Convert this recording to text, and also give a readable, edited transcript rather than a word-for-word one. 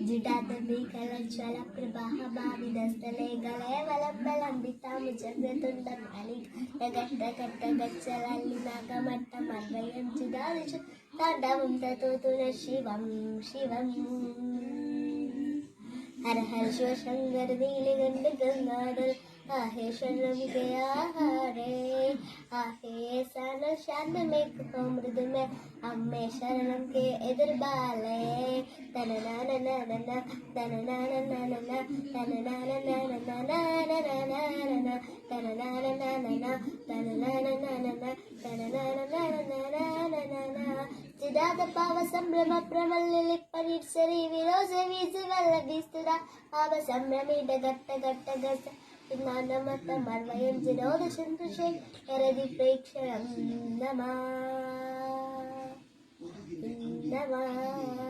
ജിടാതബികലജ്വലപ്രഭാഭാവിതസ്ഥലെ ഗളയവലംബലംബിതാമുജഗ്രതുണ്ടലികട്ടകട്ടകച്ചലല്ലിനാഗമട്ടമർവയം ജിടാദിഷു താണ്ഡവം തതോതുന ശിവം ശിവം ഹര ഹര ശിവ ശങ്കര നീലകണ്ഠ ഗംഗാധര आहे शरणम के आहारे आहे सन शांतमे को मृद में अम्मे शरणम के इधर बाले तन ना ना ना ना तन ना ना ना ना तन ना ना ना ना ना ना तन ना ना ना ना तन ना ना ना ना तन ना ना ना ना चिदाद पाव संभ्रम प्रमल्लि परीक्षरी विरोज वीज वल्लभिस्तुद पाव संभ्रमिड गट्ट गट्ट गट्ट ജ്ഞാനമത്തമർവയം ജിരോദശന്തുഷേ ഹരതി പ്രേക്ഷണം നമഃ നമഃ